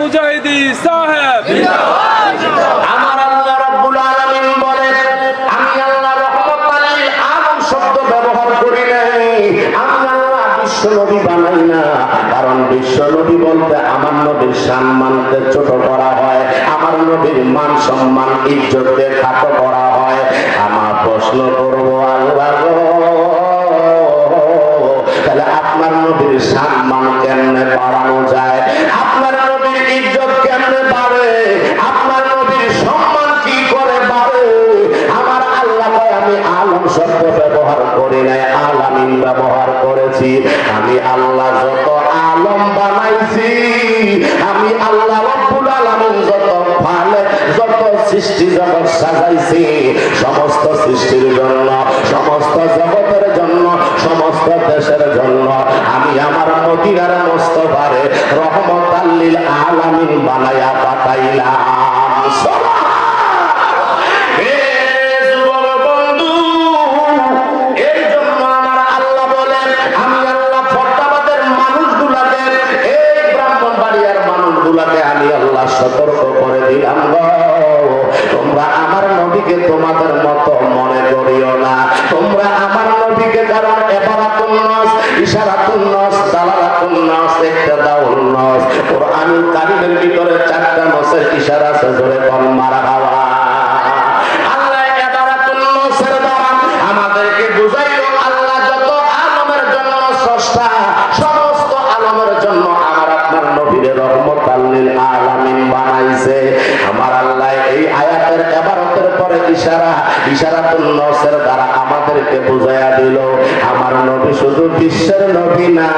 মুজাহিদি সাহেব আমার আল্লাহ রাব্বুল আলামিন বলেন আমি আল্লাহ রহমতুল লিল আলামিন শব্দ ব্যবহার করি নাই। আমি আল্লাহ বিশ্ব নবী বানাই না, কারণ বিশ্ব নবী বলতে আমার নবীর সম্মানকে ছোট করা হয়, আমার নবীর মান সম্মান ইজ্জতকে খাটো করা হয়। আমার প্রশ্ন করব আল্লাহ গো, তাহলে আপনার নবীর সম্মান কেমনে বাড়ানো যায়, আপনার নবীর ইজ্জত কেমনে বাড়ে, আপনার নবীর সম্মান কি করে বাড়ে? আমার আল্লাহ কয় আমি আলম শব্দ ব্যবহার করি নাই, আলামিন ব্যবহার করেছি। আমি আল্লাহ যত আলম বানাইছি, আমি আল্লাহ রব্বুল আলামিন যত ভালো যত সৃষ্টি জগৎ সাজাইছি, সমস্ত সৃষ্টির জন্য, সমস্ত জগতের জন্য, সমস্ত দেশের জন্য আমি আমার মদিনার মুস্তাফারে রহমাতাল লিল আলামিন বানায়া পাঠাইলাম। আমি আল্লাহ সতর্ক করে দিলাম গো, তোমরা আমার নবীকে তোমাদের মতো মনে করিও না। তোমরা আমার নবীকে কারণ এবারাতুন নাস, ইশারাতুন নাস, দালালাতুন নাস, ইক্তাদাউন নাস, কুরআনুল কারীমের ভিতরে চারটা নাসের ইশারা আছে, জোরে কোন মারহাবা। আল্লাহ এবারাতুন নাসের দ্বারা আমাদেরকে বুঝাইলো আল্লাহ যত আলমের জন্য স্রষ্টা, সমস্ত আলমের জন্য আমার আপনার নবীর রহমাতাল লিল আলামিন বানাইছে। আমার আল্লাহ এই আয়াতের ইবারতের পরে ইশারাতুন নাসের দ্বারা আমাদেরকে বুঝাইয়া দিল আমার নবী শুধু বিশ্বের নবী না,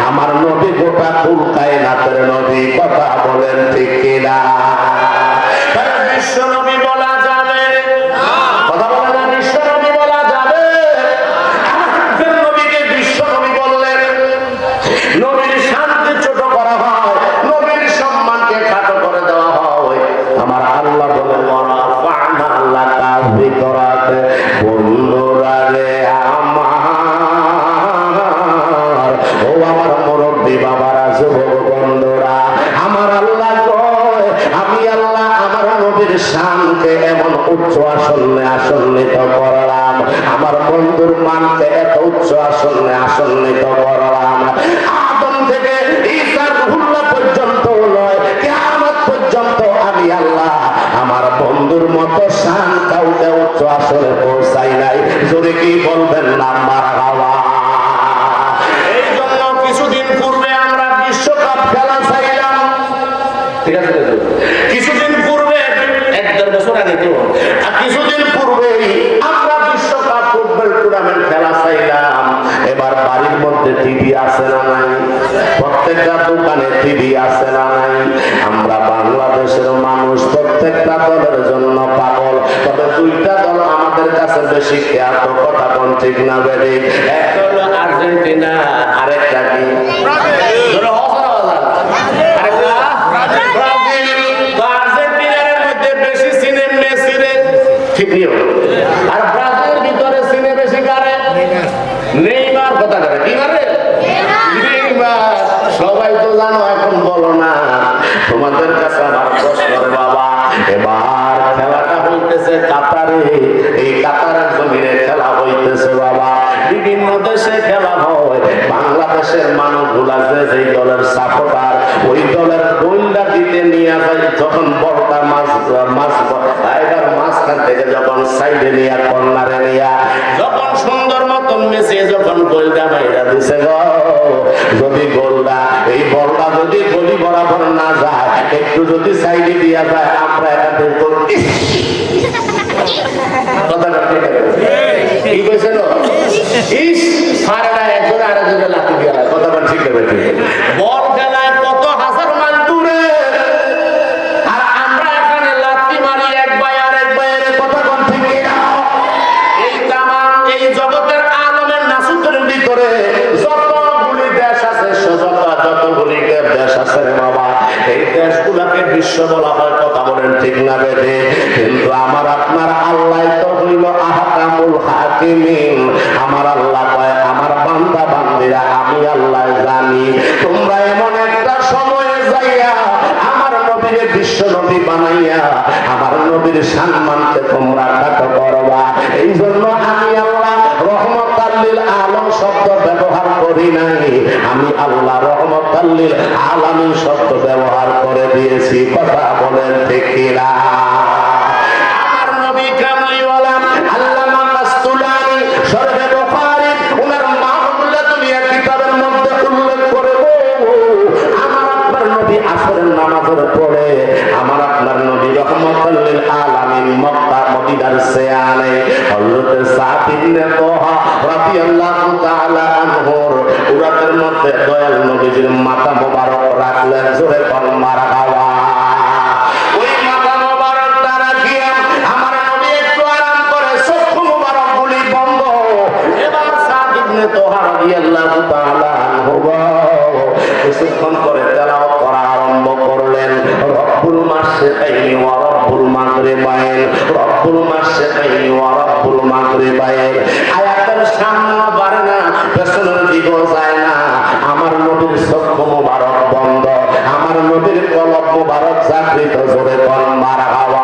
আমার নবী গোটা কুল কায়নাতের নবী। কথা বলেন ঠিক কিনা? বিশ্ব নবী বলা যাবে না, কথা বলে না, বিশ্ব নবী বলা যাবে। আমাদের নবীকে বিশ্ব নবী বললেন, নবীর শান্তি ছোট করা হয়, নবীর সম্মানকে খাটো করে দেওয়া হয়। আমার আল্লাহ বলেন ওয়ারাফা'না লাকা যিকরাক, বন্ধুরা রে আমার, ও আমার মুরব্বী বাবারা, যুবক বন্ধুরা, আমার আল্লাহ কয় আমি আল্লাহ আমার নবীর শানকে এমন উচ্চ আসনে আসন্নিত করলাম, আমার বন্ধুর মানকে এত উচ্চ আসনে আসন্নিত করলাম, আদম থেকে ঈসা রুহুল্লাহ পর্যন্ত নয়, কিয়ামত পর্যন্ত আমি আল্লাহ আমার বন্ধুর মতো শান কাউকে উচ্চ আসনে পৌঁছাই নাই। জোরে কি বলবেন না মারহাবা? এই জন্য কিছুদিন পূর্বে আমরা বিশ্বকাপ খেলা চাইলাম, ঠিক আছে? কিছুদিন পূর্বে, 1-1.5 বছর আগে তো, কিছুদিন পূর্বেই আমরা বিশ্বকাপ ফুটবল টুর্নামেন্ট খেলা চাইলাম। এবার বাড়ির মধ্যে টিভি আছে না নাই? প্রত্যেকটা দোকানে টিভি আছে না নাই? আমরা বাংলাদেশের মানুষ প্রত্যেকটা দলের জন্য পাগল, তবে দুইটা দল আমাদের কাছে বেশি খ্যাত। কথা কোন ঠিক না বেরে? একটা হলো আর্জেন্টিনা, আরেকটা কি? আর্জেন্টিনার মধ্যে বেশি সিনে মেসি রে, ঠিক নিও। আর ব্রাজিলের ভিতরে সিনে বেশি কারে? নেইমার। কথা করে কি মারে? নেইমার। সবাই তো জানো, এখন বলো না। তোমাদের কাছে আমার প্রশ্ন রে বাবা, এবার খেলাটা হইতেছে কাতারে, এই কাতারের জমিনে খেলা হইতেছে বাবা। বিভিন্ন দেশে খেলা হয়, বাংলাদেশের মানুষগুলা যে দলের সাপোর্টার, ওই দলের গোলটা দিতে নিয়ে যায়, যখন বলটা মাঝখান থেকে যখন সাইডে নিয়ে কর্নারে নিয়ে যখন সুন্দর মতন মেসে যখন গোলটা বাইরা দিছে গো, যদি গোলটা এই বলটা যদি গলি বরাবর না যায়, একটু যদি সাইডে দিয়া যায়, আমরা এটা দেখব কথাটা ঠিক আছে? কি কইছে না? ইস সারাটা একজন আরেকজনের লাথি দিয়া, কথাটা ঠিক আছে? বল খেলায় কত হাজার মাইল দূরে, আর আমরা এখানে লাথি মারি এক ভাই আর এক ভাইয়ের। কথা কোন ঠিক না? এই তামাম এই জগতের আলমের নাসুতের ভিতরে যতগুলি দেশ আছে, যতগুলি দেশ আছে রে বাবা, এই দেশগুলাকে বিশ্ব বলা হয়। কথা বলেন ঠিক না বেদে? কিন্তু আমার আপনার আল্লাহ তো হইল আহকামুল হাকিমিন। আমার আল্লাহ কয় আমার বান্দা বান্দিরা আমি আল্লাহ জানি তোমরা এমন একটা সময়ে যাইয়া আমার নবীকে বিশ্ব নবী বানাইয়া আমার নবীর সম্মানকে তোমরা খাটো করবা। এই জন্য আমি আল্লাহ রহমতাল লিল আলম শব্দ ব্যবহার করি নাই, আমি আল্লাহ রহমতাল লিল আলামিন শব্দ ব্যবহার করে দিয়েছি। কথা বলেন ঠিক কিনা? আমার নবী কামলিওয়ালা আল্লামা কাস্তুলানি শরহে বুখারী ওনার মাহমুদুল্লাহ কিতাবের মধ্যে উল্লেখ করে আমার আপনার নবী আসরের নামাজের পরে আমার আপনার নবী রহমতুল লিল আলামিন মক্কা মদিনার সেয়ানে হযরত সাদ ইবনে তোহা রাদিয়াল্লাহু তাআলা আনহুর উরাতের মধ্যে দয়াল নবীজির মাথা মোবারক রাখলেন। জোরে বল মারহাবা। ওই মাথা মোবারক দ্বারা গিয়ে আমার নবী একটু আরাম করে চক্ষু মোবারক গুলি বন্ধ। এবার সাদ ইবনে তোহা রাদিয়াল্লাহু তাআলা আনহু কিছুক্ষণ করে তেলাওয়াত করা আরম্ভ করলেন। রব্বুল মাশরিকাইনি ওয়া রব্বুল মাগরিবাইন, রব্বুল মাশরিকাইনি ওয়া রব্বুল মাগরিবাইন। আয়াতের সামনে বাড়ে না, পেছনের দিকেও যায় না। আমার নবীর চক্ষু মোবারক বন্ধ, আমার নবীর কলব মোবারক জাগৃত। জোরে বল মারহাবা।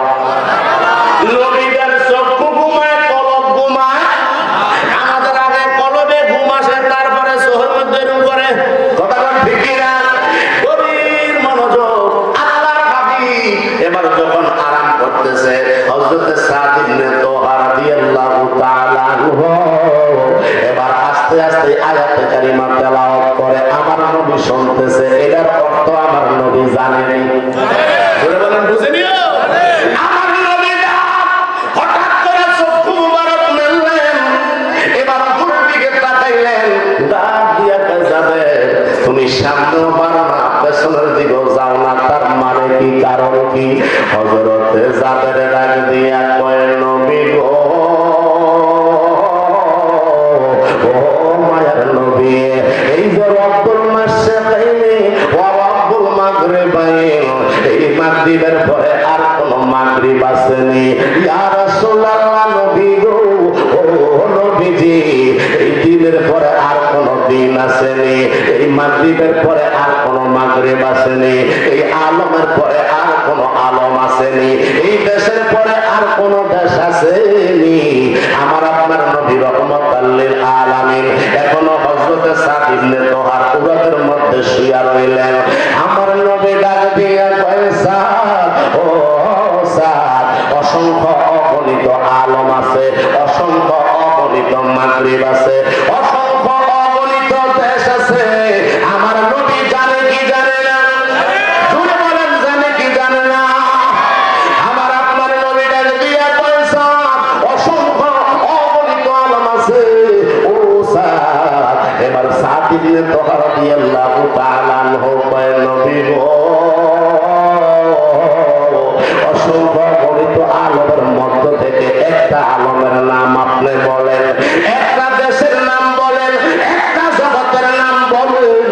নবীর চক্ষু ঘুমায়, কলব ঘুমায়। আমাদের আগে কলবে ঘুম আসে, তারপরে চোখের মধ্যে এরকম করে। কথা ঠিক কিনা? গভীর মনোযোগ। আল্লাহর হাবিব এবার যখন আরাম করতেছে হযরত সাদ ইবনে তোহা রাদিয়াল্লাহু তাআলা আনহু এবার আস্তে আস্তে আয়াতে কারিমা তেলাওয়াত করে আমার নবী শুনতেছে। এটার অর্থ আমার নবী জানেনি। বলে বলেন বুঝেনিও? আমার নবী হঠাৎ করে চক্ষু মুবারক মেললেন, এবার উপর দিকে তাকাইলেন, ডাক দিয়া যাবে তুমি সামনেও বাড়ো না, পেছনের দিকেও যাও না। তার মানে কি? কারণ কি? হযরত জাবের ডাক দিয়া কয় নবী গো, ও মায়ার নবী, এই যে রব্বুল মাশরিকাইনি ওয়া রব্বুল মাগরিবাইন, এই মাগরিবের পরে আর কোন মাগরিব আসেনি। ইয়া রাসূলুল্লাহ নবী গো, ও নবীজি, এই দিনের পরে আর কোন দিন আসেনি, এই মাগরিবের পরে আর কোন মাগরিব আসেনি, এই আলমের পরে আর কোন আলম আসেনি, এই দেশের পরে আর কোন দেশ আসেনি। আমার আপনার নবী রহমতুল লিল আলামিন এখনো হযরত সাদ ইবনে তোহার উরাতের মধ্যে শুয়া রইলেন। আমার নবী ডাক দিয়া কয় সাদ, ও সাদ, অসংখ্য অগণিত আলম আছে, অসংখ্য অগণিত মাগরিব আছে, অসংখ্য অগণিত দেশ আছে। আমার নবী জানে কি জানে না? জোরে বলেন, জানে কি জানে না? আমার আপনার নবী ডাক দিয়া কয় সাদ, অসংখ্য অগণিত আলম আছে। ও সাদ, এবার সাদ ইবনে তোহা রাদিয়াল্লাহু তাআলা আনহু কয় নবী গো, অসংখ্য অগণিত আলমের মধ্য থেকে একটা আলমের নাম আপনি বলেন, একটা দেশের নাম বলেন, একটা জগতের নাম বলেন।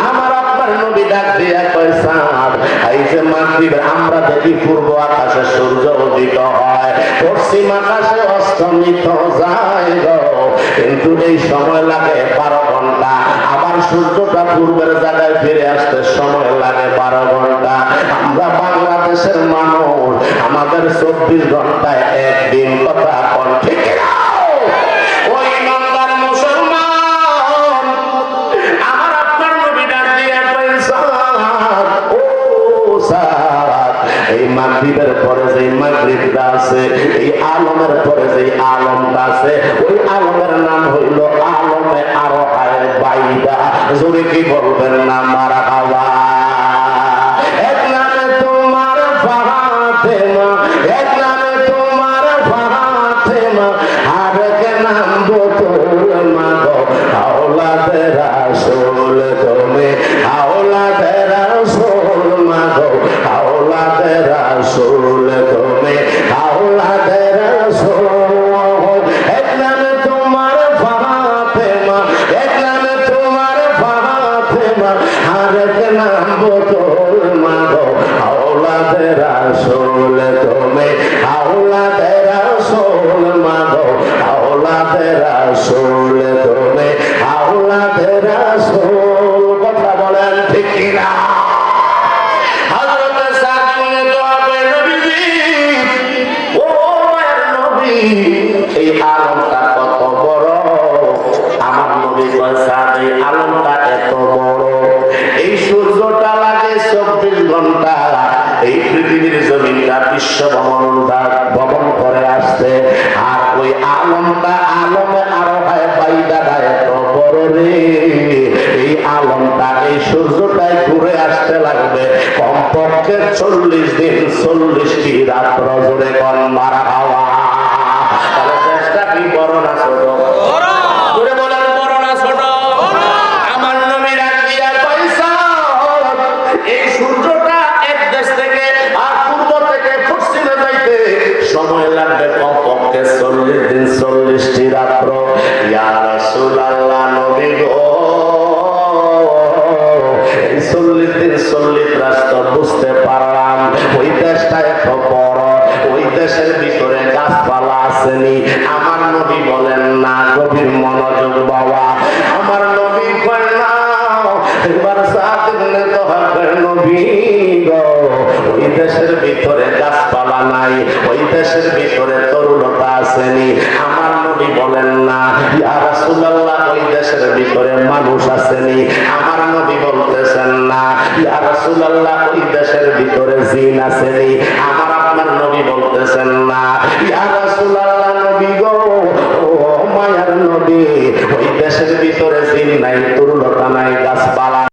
আমার আপনার নবী ডাক দিয়া কয় সাদ, এই যে মাগরিব আমরা দেখি পূর্ব আকাশে সূর্য উদিত হয়, পশ্চিম আকাশে অস্তমিত যায় গো, কিন্তু এই সময় লাগে 12 ঘন্টা। আবার সূর্যটা পূর্বের জায়গায় ফিরে আসতে সময় লাগে 12 ঘন্টা। আমরা বাংলাদেশের মানুষ, আমাদের 24 ঘন্টায় একদিন। কথা কোন ঠিক না? ওই ইমানদার মুসলমান, আমার আপনার নবী ডাক দিয়া কয় সাদ, ও সাদ, এই মাগরিবের পরে যে মাগরিবটা আছে, এই আলমের পরে যে আলমটা আছে, ওই আলমের নাম হইল আলমে আরহায় বাইদা। জোরে কি বলবেন না মারহাবা? এক নামে তোমার ফাতেমা, এক নামে তোমার ফাতেমা, আর এক নাম বোতল মাগো আওলাদে রাসূল, তুমি আওলাদে রাসূল মাগো আওলাদে রাসূল, তুমি আওলাদে রাসূল। এক নামে তোমার ফাতেমা, এক নামে তোমার ফাতেমা, আর এই আলমটা কত বড়। আমার নবী কয় সাহাবী, এই আলমটা এত বড়, এই সূর্যটা লাগে 24 ঘন্টা এই পৃথিবীর জমিনটা বিশ্ব ভ্রমণ করে আসছে, আর ওই আলমটা আলমে আরো হয় বাইদাটা এত বড় রে। এই আলমটা এই সূর্যটাই ঘুরে আসতে লাগবে কমপক্ষে 40 দিন 40টি রাত্র জুড়ে কন মারা হাওয়া। তাহলে চেষ্টা কি বড় না ছোট? জুড়ে বলেন বড় না ছোট? আমার নবী ডাক দিয়া পয়সা এই সূর্যটা এক দেশ থেকে আর পূর্ব থেকে পশ্চিমে যাইতে সময় লাগবে কমপক্ষে 40 দিন 40টি রাত্র। ইয়া রাসূলুল্লাহ, নবী গো, এই 40 দিন 40 রাত বুঝতে পারলাম ওই দেশটা এত বড়, ওই দেশের ভিতরে গাছপালা আসেনি। আমার নবী বলেন না, গভীর মনোযোগ বাবা। আমার নবী কয় না, এবার সাথে তো হবে নবী গো, ওই দেশের ভিতরে গাছপালা নাই, ওই দেশের ভিতরে তরুণতা আসেনি। আমার নবী বলেন না, ইয়া রাসূলুল্লাহ, ওই দেশের ভিতরে মানুষ আসেনি। আমার নবী বলতেছেন না, ইয়া রাসূলুল্লাহ, ওই দেশের ভিতরে জিন আসেনি। আমার আপনার নবী বলতেছেন না, ইয়া রাসূলুল্লাহ, নবী গো, ও মায়ার নবী, ওই দেশের ভিতরে জিন নাই, তরুণতা নাই, গাছপালা